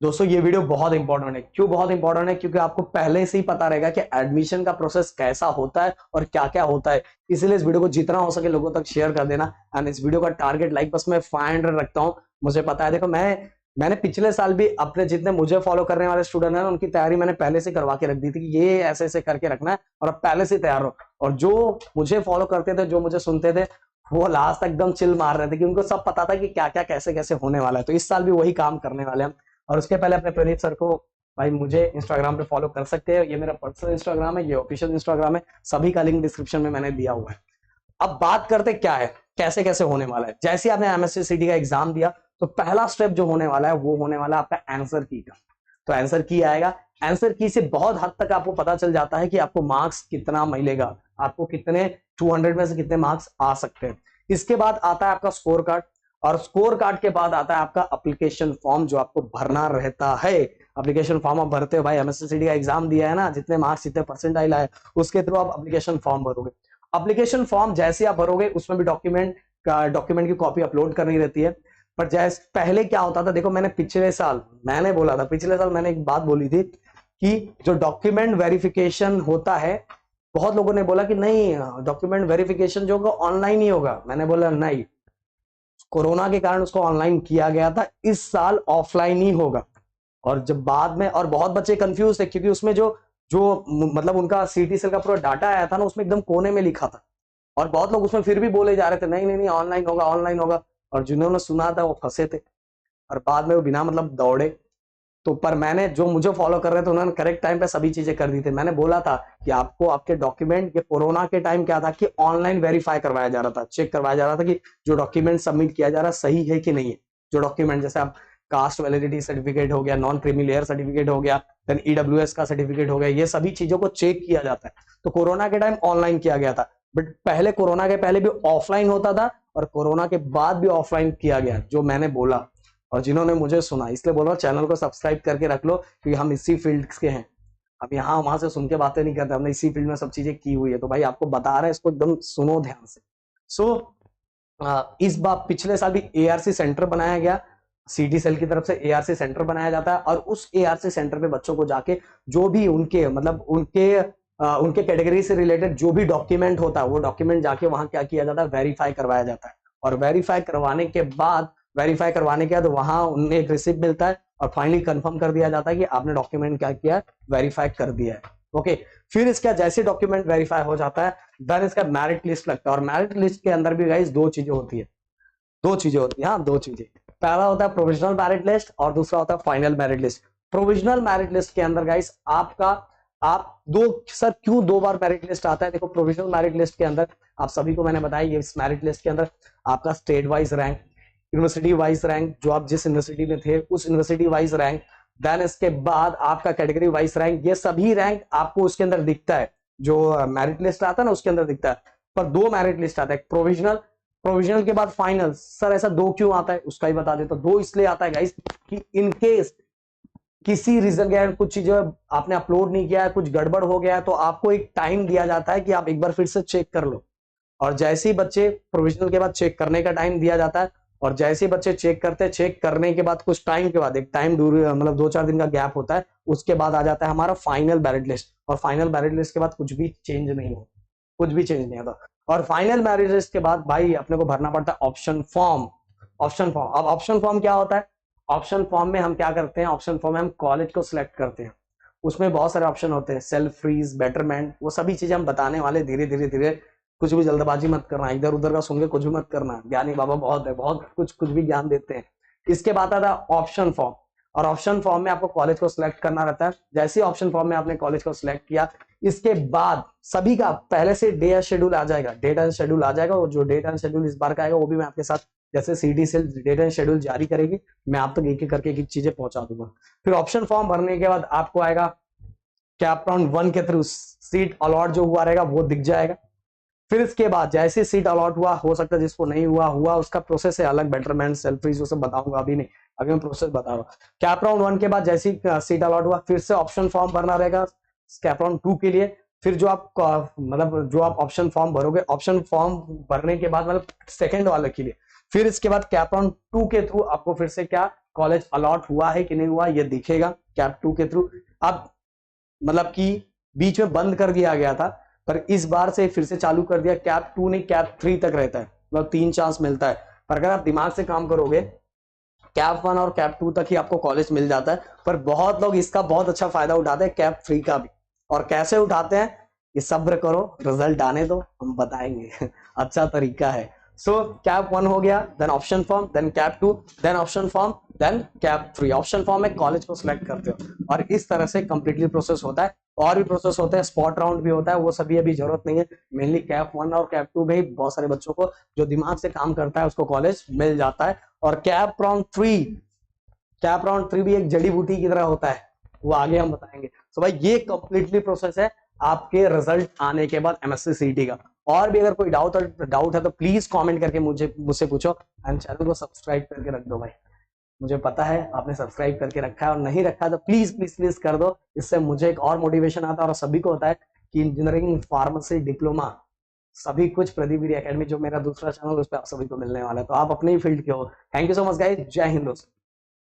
दोस्तों ये वीडियो बहुत इंपॉर्टेंट है। क्यों बहुत इंपॉर्टेंट है? क्योंकि आपको पहले से ही पता रहेगा कि एडमिशन का प्रोसेस कैसा होता है और क्या क्या होता है। इसलिए इस वीडियो को जितना हो सके लोगों तक शेयर कर देना। एंड इस वीडियो का टारगेट लाइक बस मैं 500 रखता हूँ। मुझे पता है, देखो मैंने पिछले साल भी अपने जितने मुझे फॉलो करने वाले स्टूडेंट हैं उनकी तैयारी मैंने पहले से करवा के रख दी थी कि ये ऐसे ऐसे करके रखना है और अब पहले से तैयार हो। और जो मुझे फॉलो करते थे, जो मुझे सुनते थे, वो लास्ट तक एकदम चिल मार रहे थे कि उनको सब पता था कि क्या क्या कैसे कैसे होने वाला है। तो इस साल भी वही काम करने वाले हैं। और उसके पहले अपने प्रणीत सर को, भाई मुझे इंस्टाग्राम पे फॉलो कर सकते हैं। ये मेरा पर्सनल इंस्टाग्राम है, ये ऑफिशियल इंस्टाग्राम है, सभी का लिंक डिस्क्रिप्शन में मैंने दिया हुआ है। अब बात करते क्या है, कैसे कैसे होने वाला है। जैसे आपने एमएससी का एग्जाम दिया तो पहला स्टेप जो होने वाला है वो होने वाला है आपका आंसर की का। तो आंसर की आएगा। आंसर की से बहुत हद तक आपको पता चल जाता है कि आपको मार्क्स कितना मिलेगा, आपको कितने 200 में से कितने मार्क्स आ सकते हैं। इसके बाद आता है आपका स्कोर कार्ड, और स्कोर कार्ड के बाद आता है आपका एप्लीकेशन फॉर्म जो आपको भरना रहता है। एप्लीकेशन फॉर्म आप भरते हो, भाई एमएससी का एग्जाम दिया है ना, जितने मार्क्स जितने परसेंटाइल आए उसके थ्रू आप एप्लीकेशन फॉर्म भरोगे। एप्लीकेशन फॉर्म जैसे आप भरोगे उसमें भी डॉक्यूमेंट की कॉपी अपलोड करनी रहती है। पर जैसे पहले क्या होता था, देखो मैंने पिछले साल मैंने एक बात बोली थी कि जो डॉक्यूमेंट वेरिफिकेशन होता है, बहुत लोगों ने बोला कि नहीं डॉक्यूमेंट वेरिफिकेशन जो होगा ऑनलाइन ही होगा। मैंने बोला नहीं, कोरोना के कारण उसको ऑनलाइन किया गया था, इस साल ऑफलाइन ही होगा। और जब बाद में, और बहुत बच्चे कंफ्यूज थे क्योंकि उसमें जो जो मतलब उनका सीटी सेल का पूरा डाटा आया था ना, उसमें एकदम कोने में लिखा था। और बहुत लोग उसमें फिर भी बोले जा रहे थे नहीं नहीं नहीं ऑनलाइन होगा ऑनलाइन होगा। और जिन्होंने सुना था वो फंसे थे, और बाद में वो बिना मतलब दौड़े। तो पर मैंने, जो मुझे फॉलो कर रहे थे उन्होंने करेक्ट टाइम पे सभी चीजें कर दी थी। मैंने बोला था कि आपको आपके डॉक्यूमेंट, ये कोरोना के टाइम क्या था कि ऑनलाइन वेरीफाई करवाया जा रहा था, चेक करवाया जा रहा था कि जो डॉक्यूमेंट सबमिट किया जा रहा है सही है कि नहीं है। जो डॉक्यूमेंट जैसे आप कास्ट वैलिडिटी सर्टिफिकेट हो गया, नॉन क्रीमी लेयर सर्टिफिकेट हो गया, देन ईडब्ल्यूएस का सर्टिफिकेट हो गया, ये सभी चीजों को चेक किया जाता है। तो कोरोना के टाइम ऑनलाइन किया गया था, बट पहले कोरोना के पहले भी ऑफलाइन होता था और कोरोना के बाद भी ऑफलाइन किया गया, जो मैंने बोला। और जिन्होंने मुझे सुना, इसलिए बोल रहा हूँ चैनल को सब्सक्राइब करके रख लो क्योंकि हम इसी फील्ड के हैं। अब यहाँ वहां से सुन के बातें नहीं करते, हमने इसी फील्ड में सब चीजें की हुई है। तो भाई आपको बता रहे हैं, इसको एकदम सुनो ध्यान से। सो इस बार पिछले साल भी एआरसी सेंटर बनाया गया, सीटी सेल की तरफ से एआरसी सेंटर बनाया जाता है। और उस एआरसी सेंटर पे बच्चों को जाके जो भी उनके मतलब उनके कैटेगरी से रिलेटेड जो भी डॉक्यूमेंट होता है वो डॉक्यूमेंट जाके वहां क्या किया जाता है, वेरीफाई करवाया जाता है। और वेरीफाई करवाने के बाद वहां उन्हें एक रिसिप्ट मिलता है और फाइनली कंफर्म कर दिया जाता है कि आपने डॉक्यूमेंट क्या किया, वेरीफाई कर दिया है। ओके, फिर इसका जैसे डॉक्यूमेंट वेरीफाई हो जाता है, देन इसका मेरिट लिस्ट लगता है। और मेरिट लिस्ट के अंदर भी गाइस दो चीजें होती है, हाँ दो चीजें। पहला होता है प्रोविजनल मेरिट लिस्ट और दूसरा होता है final merit list. Provisional merit list के अंदर गाइस आपका, आप दो, सर क्यों दो बार मेरिट लिस्ट आता है? देखो प्रोविजनल मेरिट लिस्ट के अंदर आप सभी को मैंने बताया, ये इस मेरिट लिस्ट के अंदर आपका state wise rank, university wise rank, जो आप जिस यूनिवर्सिटी में थे उस यूनिवर्सिटी वाइज रैंक, देन इसके बाद आपका कैटेगरी वाइज रैंक, ये सभी रैंक आपको उसके अंदर दिखता है। जो मेरिट लिस्ट आता है ना उसके अंदर दिखता है। पर दो मेरिट लिस्ट आता है, प्रोविजनल, प्रोविजनल के बाद फाइनल। सर ऐसा दो क्यों आता है उसका ही बता देता हूं। दो इसलिए आता है गाइस कि इन केस किसी रीजन के कुछ चीजें आपने अपलोड नहीं किया है, कुछ गड़बड़ हो गया है, तो आपको एक टाइम दिया जाता है कि आप एक बार फिर से चेक कर लो। और जैसे ही बच्चे प्रोविजनल के बाद चेक करने का टाइम दिया जाता है, और जैसे ही बच्चे चेक करते हैं, चेक करने के बाद कुछ टाइम के बाद, एक टाइम दूर मतलब 2-4 दिन का गैप होता है, उसके बाद आ जाता है हमारा फाइनल मेरिट लिस्ट। और फाइनल मेरिट लिस्ट के बाद कुछ भी चेंज नहीं हो, कुछ भी चेंज नहीं होता। और फाइनल मेरिट लिस्ट के बाद भाई अपने को भरना पड़ता है ऑप्शन फॉर्म। ऑप्शन फॉर्म, अब ऑप्शन फॉर्म क्या होता है? ऑप्शन फॉर्म में हम क्या करते हैं, ऑप्शन फॉर्म में हम कॉलेज को सिलेक्ट करते हैं। उसमें बहुत सारे ऑप्शन होते हैं, सेल्फ फ्रीज, बेटरमेंट, वो सभी चीजें हम बताने वाले धीरे धीरे धीरे। कुछ भी जल्दबाजी मत करना, इधर उधर का सुन के कुछ भी मत करना, ज्ञानी बाबा बहुत है, बहुत कुछ भी ज्ञान देते हैं। इसके बाद आता है ऑप्शन फॉर्म, और ऑप्शन फॉर्म में आपको कॉलेज को सिलेक्ट करना रहता है। जैसे ही ऑप्शन फॉर्म में आपने कॉलेज को सिलेक्ट किया, इसके बाद सभी का पहले से डे एंड शेड्यूल आ जाएगा, डेट एंड शेड्यूल आ जाएगा। और जो डेट एंड शेड्यूल इस बार का आएगा वो भी मैं आपके साथ, जैसे सीडी से डेट एंड शेड्यूल जारी करेगी, मैं आप तक एक एक करके एक चीजें पहुंचा दूंगा। फिर ऑप्शन फॉर्म भरने के बाद आपको आएगा कैप राउंड 1 के थ्रू सीट अलॉट जो हुआ रहेगा वो दिख जाएगा। फिर इसके बाद जैसे सीट अलॉट हुआ, हो सकता है जिसको नहीं हुआ हुआ उसका प्रोसेस है अलग, बेटरमेंट, सेल्फ फ्रीज, वो सब बताऊंगा अभी नहीं, अभी मैं प्रोसेस बता रहा हूँ। कैप राउंड 1 के बाद जैसी सीट अलॉट हुआ, फिर से ऑप्शन फॉर्म भरना रहेगा कैप राउंड 2 के लिए। फिर जो आप मतलब जो आप ऑप्शन फॉर्म भरोगे, ऑप्शन फॉर्म भरने के बाद मतलब सेकंड वाले के लिए, फिर इसके बाद कैप राउंड 2 के थ्रू आपको फिर से क्या कॉलेज अलॉट हुआ है कि नहीं हुआ ये दिखेगा कैप 2 के थ्रू। अब मतलब कि बीच में बंद कर दिया गया था, पर इस बार से फिर से चालू कर दिया। कैप 2 नहीं कैप 3 तक रहता है, मतलब 3 चांस मिलता है। पर अगर आप दिमाग से काम करोगे कैप 1 और कैप 2 तक ही आपको कॉलेज मिल जाता है। पर बहुत लोग इसका बहुत अच्छा फायदा उठाते हैं कैप 3 का भी। और कैसे उठाते हैं ये सब्र करो, रिजल्ट आने दो, हम बताएंगे। अच्छा तरीका है। सो कैप 1 हो गया, then option form, then cap 2, then option form, then cap 3। Option form में कॉलेज को सिलेक्ट करते हो और इस तरह से कंप्लीटली प्रोसेस होता है। और भी प्रोसेस होते हैं, स्पॉट राउंड भी होता है, वो सभी अभी जरूरत नहीं है। मेनली कैप 1 और कैप 2 में बहुत सारे बच्चों को जो दिमाग से काम करता है उसको कॉलेज मिल जाता है। और कैप राउंड 3, कैप राउंड 3 भी एक जड़ी बूटी की तरह होता है, वो आगे हम बताएंगे। तो भाई ये कंप्लीटली प्रोसेस है आपके रिजल्ट आने के बाद एमएससी सीटी का। और भी अगर कोई डाउट है तो प्लीज कमेंट करके मुझसे पूछो एंड चैनल को सब्सक्राइब करके रख दो भाई। मुझे पता है आपने सब्सक्राइब करके रखा है, और नहीं रखा तो प्लीज प्लीज प्लीज कर दो। इससे मुझे एक और मोटिवेशन आता है और सभी को होता है कि इंजीनियरिंग, फार्मेसी, डिप्लोमा सभी कुछ प्रदीप गिरी एकेडमी जो मेरा दूसरा चैनल उस पर आप सभी को मिलने वाला है। तो आप अपने ही फील्ड के हो। Thank you so much guys, जय हिंद दोस्तों।